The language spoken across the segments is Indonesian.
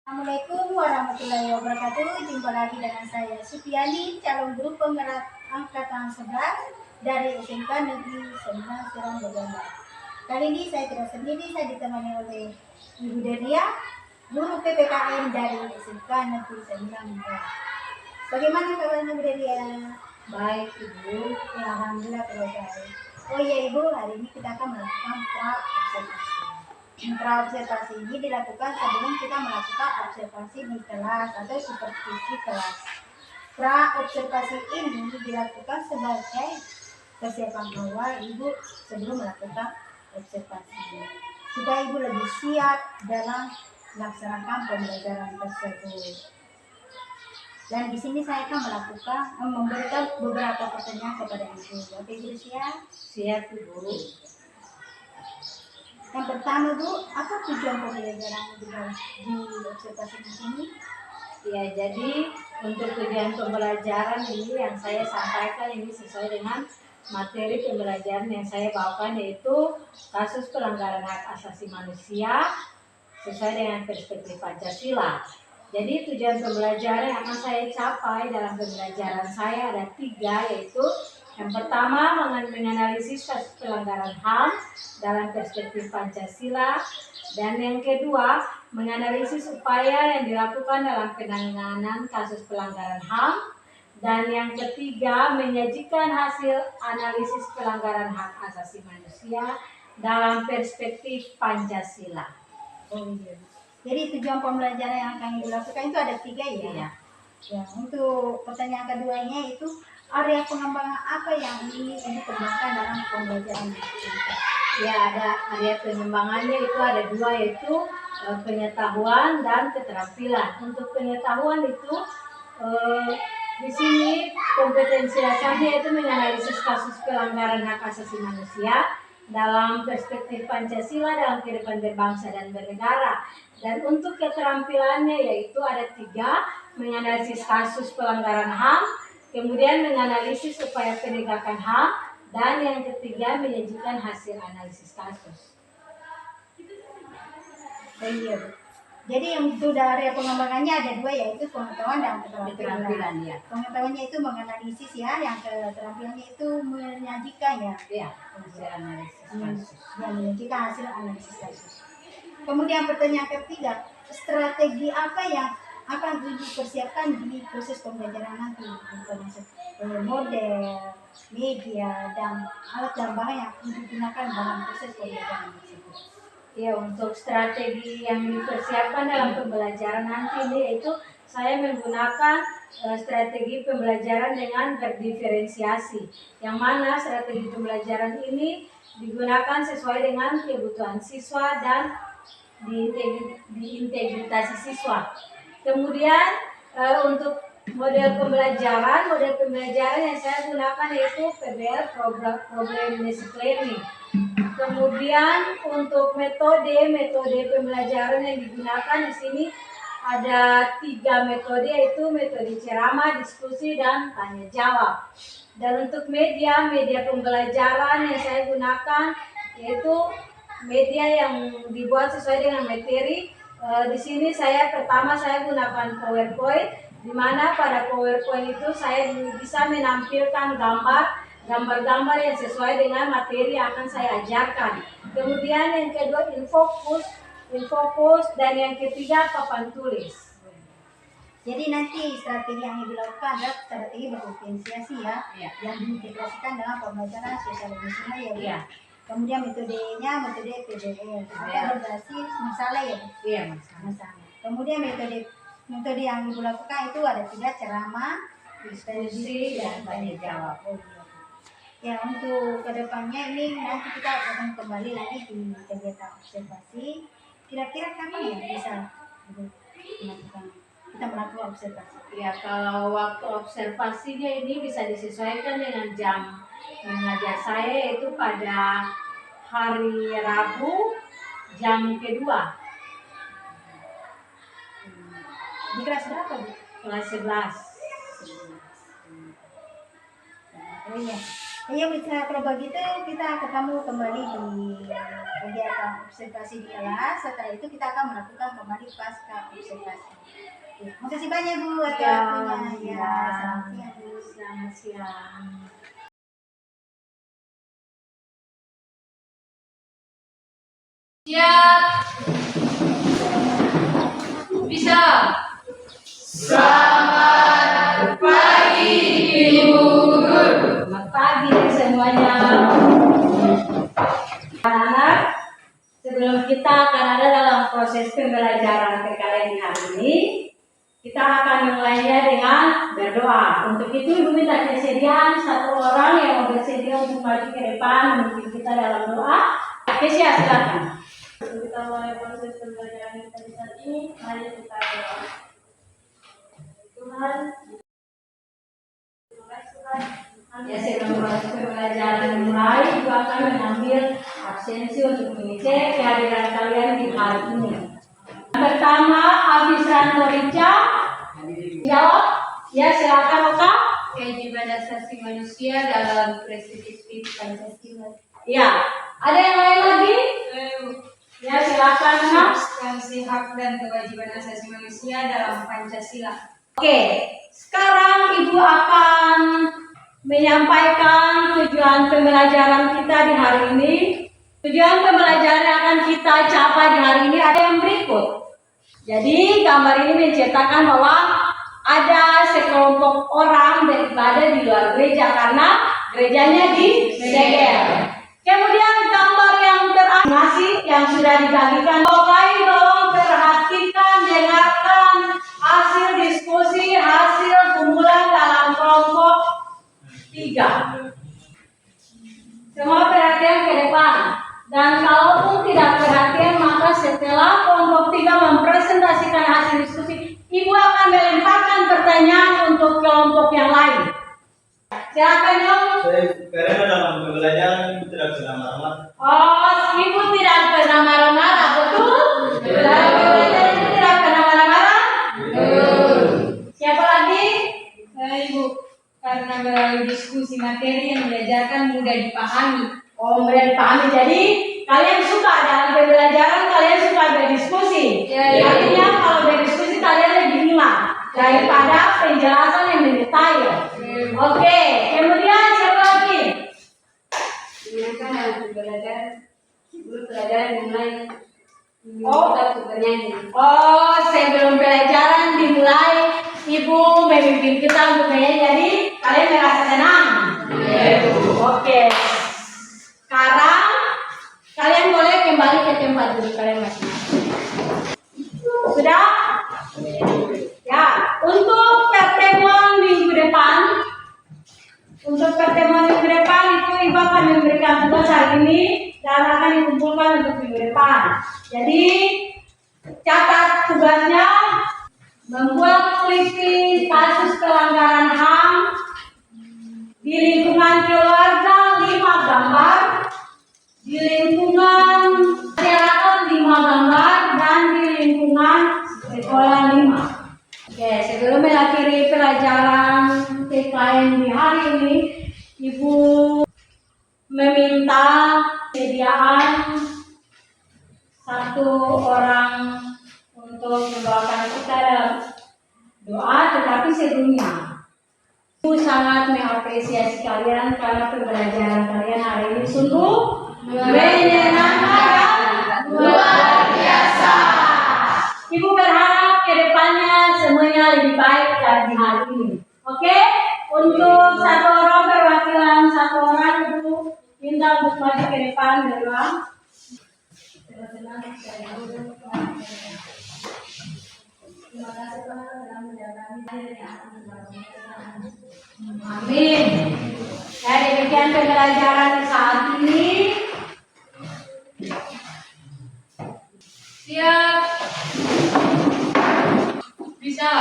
Assalamualaikum warahmatullahi wabarakatuh. Jumpa lagi dengan saya Supiani, calon guru penggerak angkatan 11 dari SMK Negeri 9 Serang Bogor. Kali ini saya tidak sendiri, saya ditemani oleh Ibu Delia, guru PPKN dari SMK Negeri 9 Bogor. Bagaimana kabarnya Ibu Delia? Baik Ibu. Ya, alhamdulillah kalau baik. Oh iya Ibu, hari ini kita akan melakukan pra-observasi. Pra-observasi ini dilakukan sebelum kita melakukan observasi di kelas atau supervisi kelas. Pra-observasi ini dilakukan sebagai persiapan awal Ibu sebelum melakukan observasi, supaya Ibu lebih siap dalam melaksanakan pembelajaran tersebut. Dan di sini saya akan memberikan beberapa pertanyaan kepada Ibu. Bapak Ibu siap? Siap Ibu. Yang pertama Bu, apa tujuan pembelajaran di observasi di sini? Ya, jadi untuk tujuan pembelajaran ini yang saya sampaikan ini sesuai dengan materi pembelajaran yang saya bawakan, yaitu kasus pelanggaran hak asasi manusia sesuai dengan perspektif Pancasila. Jadi tujuan pembelajaran yang akan saya capai dalam pembelajaran saya ada 3, yaitu yang pertama menganalisis kasus pelanggaran HAM dalam perspektif Pancasila, dan yang kedua menganalisis upaya yang dilakukan dalam penanganan kasus pelanggaran HAM, dan yang ketiga menyajikan hasil analisis pelanggaran hak asasi manusia dalam perspektif Pancasila. Oh iya. Jadi tujuan pembelajaran yang akan dilakukan itu ada 3 ya? Iya. Ya, untuk pertanyaan keduanya itu area pengembangan apa yang ingin dikembangkan dalam pembelajaran ini? Ya, ada area pengembangannya itu ada 2, yaitu pengetahuan dan keterampilan. Untuk pengetahuan itu di sini kompetensi dasarnya itu menganalisis kasus pelanggaran hak asasi manusia dalam perspektif Pancasila dalam kehidupan berbangsa dan bernegara. Dan untuk keterampilannya yaitu ada 3, menganalisis kasus pelanggaran HAM, kemudian menganalisis upaya penegakan HAM, dan yang ketiga menyajikan hasil analisis kasus. Iya Bu. Jadi yang itu dari pengembangannya ada 2, yaitu pengetahuan dan keterampilan. Ya. Pengetahuannya itu menganalisis ya, yang keterampilannya itu menyajikan ya. Iya, hasil analisis kasus. Yang menyajikan hasil analisis kasus. Kemudian pertanyaan ketiga, strategi apa yang akan dipersiapkan di proses pembelajaran nanti, termasuk model, media, dan alat tambahan yang digunakan dalam proses pembelajaran tersebut. Ya, untuk strategi yang dipersiapkan dalam pembelajaran nanti ini yaitu saya menggunakan strategi pembelajaran dengan berdiferensiasi, yang mana strategi pembelajaran ini digunakan sesuai dengan kebutuhan siswa dan diintegrasi siswa. Kemudian untuk model pembelajaran yang saya gunakan yaitu PBL, Problem Basic Learning. Kemudian untuk metode pembelajaran yang digunakan di sini ada 3 metode, yaitu metode ceramah, diskusi, dan tanya jawab. Dan untuk media pembelajaran yang saya gunakan yaitu media yang dibuat sesuai dengan materi. Di sini pertama saya gunakan PowerPoint, di mana pada PowerPoint itu saya bisa menampilkan gambar-gambar yang sesuai dengan materi yang akan saya ajarkan. Kemudian yang kedua infocus, dan yang ketiga papan tulis. Jadi nanti strategi yang dilakukan adalah strategi berdiferensiasi ya, yang diintegrasikan dalam pembelajaran sosial emosional ya. Ya. Kemudian metodenya metode PBL atau berbasis masalah ya. Iya, masalah. Kemudian metode yang dilakukan itu ada 3, ceramah, diskusi, dan tanya jawab. Ya, untuk kedepannya ini nanti kita akan kembali lagi di kegiatan observasi. Kira-kira kapan ya bisa kita melakukan observasi? Ya, kalau waktu observasinya ini bisa disesuaikan dengan jam mengajar saya, yaitu pada hari Rabu jam kedua. Di kelas berapa Bu? Kelas 11. Oh iya. Iya bisa, kalau begitu kita ketemu kembali di kegiatan observasi di kelas. Setelah itu kita akan melakukan kembali pasca observasi. Oke, makasih banyak Bu atas Ya, waktunya. Ya, selamat siang. siang Bu. Selamat siang. Siap, bisa. Selamat pagi, Ibu Guru. Selamat pagi semuanya. Anak-anak, sebelum kita akan ada dalam proses pembelajaran PKN hari ini, kita akan memulainya dengan berdoa. Untuk itu, Ibu minta kesediaan satu orang yang mau bersedia untuk maju ke depan memimpin kita dalam doa. Kesia, silakan. Kita mulai proses pembelajaran kita di saat ini. Mari kita berdoa. Tuhan, ya, sebelum proses pembelajaran dimulai, Ibu akan mengambil absensi untuk mengecek kehadiran kalian di hari ini. Yang pertama, Afisran Torica. Jawab. Ya, silakan Oka. Kewajiban asasi manusia dalam Presidensi Pancasila. Ya, ada yang lain lagi? Ya, silakan Nak. Substansi hak dan kewajiban asasi manusia dalam Pancasila. Oke, sekarang Ibu akan menyampaikan tujuan pembelajaran kita di hari ini. Tujuan pembelajaran yang akan kita capai di hari ini ada yang berikut. Jadi gambar ini menceritakan bahwa ada sekelompok orang beribadah di luar gereja karena gerejanya disegel. Kemudian gambar yang terakhir nasi yang sudah dibagikan. Bapak tolong perhatikan, dengarkan hasil diskusi, hasil kumpulan dalam kelompok 3. Semua perhatian ke depan. Dan kalaupun tidak perhatian, maka setelah kelompok 3 mempresentasikan hasil diskusi, Ibu akan melemparkan pertanyaan untuk kelompok yang lain. Silakan Om. Karena dalam pembelajaran Ibu tidak pernah marah-marah. Oh, Ibu tidak pernah marah-marah, betul? Dalam pembelajaran Ibu tidak pernah marah-marah? Siapa lagi? Ibu, karena melalui diskusi materi yang belajarkan mudah dipahami. Oh, mudah dipahami. Jadi kalian suka dalam pembelajaran, kalian suka berdiskusi. Ya. Artinya kalau berdiskusi kalian lebih ingat daripada penjelasan yang mendetail. Oke, kemudian siapa lagi? Gunakan dalam pembelajaran, guru pelajaran mulai Oh. kita untuk bernyanyi. Oh, sebelum pelajaran dimulai, Ibu memimpin kita untuk menyanyi. Jadi kalian merasa senang. Oke. Sekarang kalian boleh kembali ke tempat duduk kalian masing-masing. Sudah? Ya, untuk pertemuan minggu depan, itu Ibu akan memberikan tugas hari ini dan akan dikumpulkan untuk minggu depan. Jadi catat tugasnya, membuat clipping kasus pelanggaran HAM di lingkungan keluarga 5 gambar, di lingkungan masyarakat 5 gambar, dan di lingkungan sekolah 5. Oke, sebelum mengakhiri pelajaran PKN di hari ini, Ibu meminta sediaan satu orang untuk membawakan kita dalam doa, tetapi sebelumnya Ibu sangat mengapresiasi kalian karena pembelajaran kalian hari ini sungguh menyenangkan dan luar biasa. Ibu berharap ke depannya semuanya lebih baik dari hari ini. Oke? Untuk satu orang perwakilan satu orang, Ibu minta untuk maju ke depan berdoa. Terima kasih Tuhan telah menjaga kami dari Amin. Ya, demikian pembelajaran saat ini. Siap, bisa.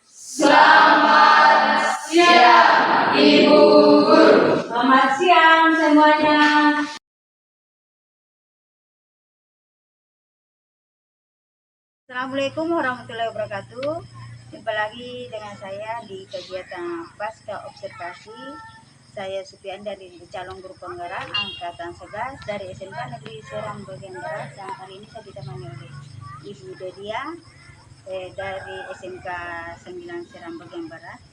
Selamat siang, Ibu Guru. Selamat siang semuanya. Assalamualaikum warahmatullahi wabarakatuh. Jumpa lagi dengan saya di kegiatan pasca observasi. Saya Supian dari calon guru penggerak angkatan 11 dari SMK Negeri Seram bagian Barat, dan kali ini saya ditemani oleh Ibu Dedia dari SMK 9 Seram bagian Barat.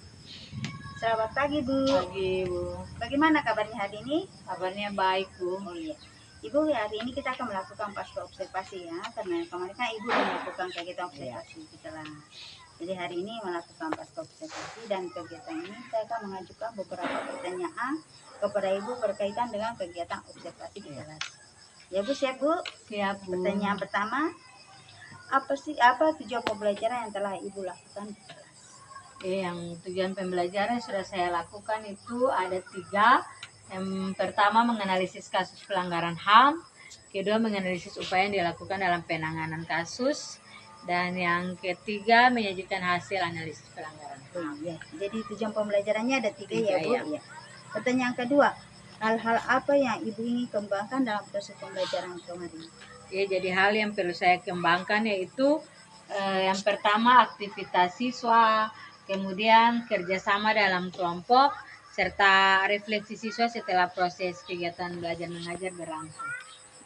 Selamat pagi Bu. Pagi Bu. Bagaimana kabarnya hari ini? Kabarnya baik Bu. Oh iya. Ibu, hari ini kita akan melakukan pasca observasi ya, karena kemarin kan Ibu sudah melakukan kegiatan observasi di kelas. Jadi hari ini melakukan pasca observasi, dan kegiatan ini saya akan mengajukan beberapa pertanyaan kepada Ibu berkaitan dengan kegiatan observasi di kelas. Ya Bu, siap Bu? Siap Bu. Pertanyaan pertama, apa tujuan pembelajaran yang telah Ibu lakukan di kelas? Yang tujuan pembelajaran yang sudah saya lakukan itu ada 3. Yang pertama menganalisis kasus pelanggaran HAM, kedua menganalisis upaya yang dilakukan dalam penanganan kasus, dan yang ketiga menyajikan hasil analisis pelanggaran HAM. Ya, jadi tujuan pembelajarannya ada 3 ya Bu. Iya. Ya. Pertanyaan kedua, hal-hal apa yang Ibu ingin kembangkan dalam proses pembelajaran kemarin? Ya, jadi hal yang perlu saya kembangkan yaitu yang pertama aktivitas siswa, kemudian kerjasama dalam kelompok, serta refleksi siswa setelah proses kegiatan belajar mengajar berlangsung.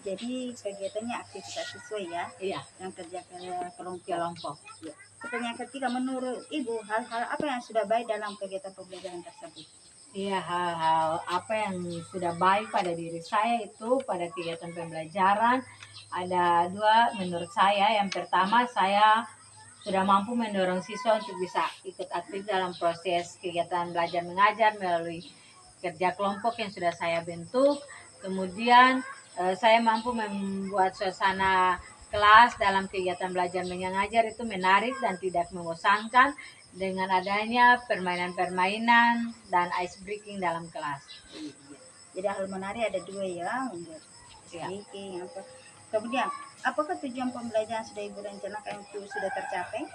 Jadi kegiatannya aktivitas siswa ya, Iya, yang kerja ke kelompok. kelompok. Ya. Pertanyaan ketiga, menurut Ibu hal-hal apa yang sudah baik dalam kegiatan pembelajaran tersebut? Iya, hal-hal apa yang sudah baik pada diri saya itu pada kegiatan pembelajaran ada 2 menurut saya. Yang pertama, saya sudah mampu mendorong siswa untuk bisa ikut aktif dalam proses kegiatan belajar mengajar melalui kerja kelompok yang sudah saya bentuk. Kemudian saya mampu membuat suasana kelas dalam kegiatan belajar mengajar itu menarik dan tidak membosankan dengan adanya permainan-permainan dan ice breaking dalam kelas. Jadi hal menarik ada 2 ya, untuk Ya. speaking apa. Kemudian, apakah tujuan pembelajaran sudah Ibu rencanakan itu sudah tercapai?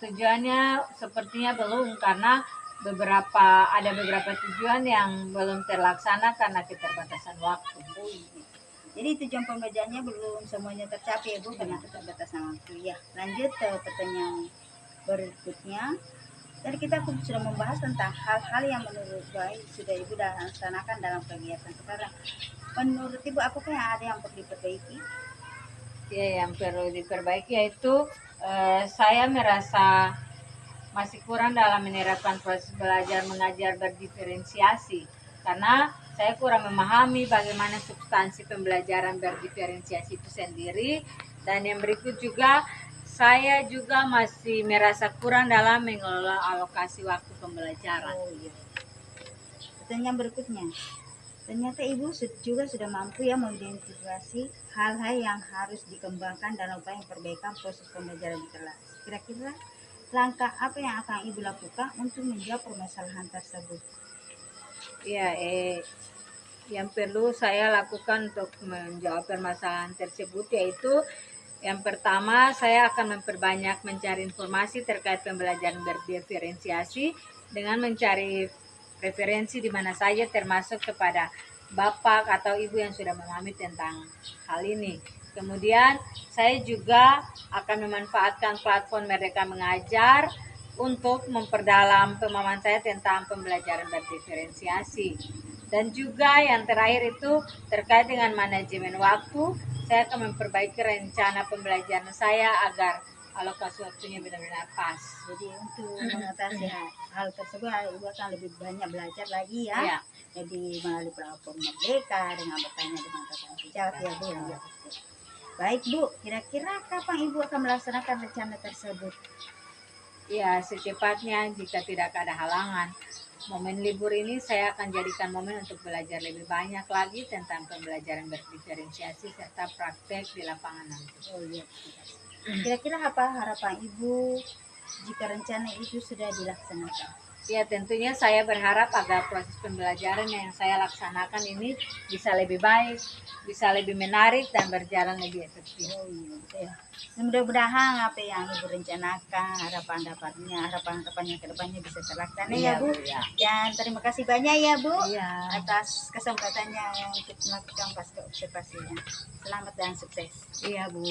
Tujuannya sepertinya belum, karena ada beberapa tujuan yang belum terlaksana karena keterbatasan waktu. Jadi tujuan pembelajarannya belum semuanya tercapai Bu, karena keterbatasan waktu. Ya, lanjut ke pertanyaan berikutnya. Tadi kita sudah membahas tentang hal-hal yang menurut baik sudah Ibu laksanakan dalam kegiatan sekarang. Menurut Ibu apakah yang ada yang perlu diperbaiki? Ya, yang perlu diperbaiki yaitu saya merasa masih kurang dalam menerapkan proses belajar mengajar berdiferensiasi, karena saya kurang memahami bagaimana substansi pembelajaran berdiferensiasi itu sendiri. Dan yang berikut juga, saya juga masih merasa kurang dalam mengelola alokasi waktu pembelajaran. Oh iya. Pertanyaan berikutnya, ternyata Ibu juga sudah mampu ya mengidentifikasi hal-hal yang harus dikembangkan dalam upaya perbaikan proses pembelajaran di kelas. Kira-kira langkah apa yang akan Ibu lakukan untuk menjawab permasalahan tersebut? Ya, yang perlu saya lakukan untuk menjawab permasalahan tersebut yaitu yang pertama, saya akan memperbanyak mencari informasi terkait pembelajaran berdiferensiasi dengan mencari referensi di mana saja, termasuk kepada Bapak atau Ibu yang sudah memahami tentang hal ini. Kemudian saya juga akan memanfaatkan platform Merdeka Mengajar untuk memperdalam pemahaman saya tentang pembelajaran berdiferensiasi. Dan juga yang terakhir itu terkait dengan manajemen waktu, saya akan memperbaiki rencana pembelajaran saya agar alokasi waktunya benar-benar pas. Jadi untuk mengatasi hal tersebut Ibu akan lebih banyak belajar lagi ya. Ya. Jadi melalui platform Merdeka dengan bertanya dengan tanya jawab ya Bu. Ya. Baik Bu, kira-kira kapan Ibu akan melaksanakan rencana tersebut? Ya, secepatnya jika tidak ada halangan. Momen libur ini saya akan jadikan momen untuk belajar lebih banyak lagi tentang pembelajaran berdiferensiasi serta praktek di lapangan nanti. Oh iya. Kira-kira apa harapan Ibu jika rencana itu sudah dilaksanakan? Ya, tentunya saya berharap agar proses pembelajaran yang saya laksanakan ini bisa lebih baik, bisa lebih menarik, dan berjalan lebih efektif. Oh iya. Mudah-mudahan apa yang Ibu rencanakan, harapan-harapannya ke depannya bisa terlaksana ya Bu. Ya. Dan terima kasih banyak ya Bu Iya. atas kesempatannya untuk melakukan pasca observasinya. Selamat dan sukses. Iya, Bu.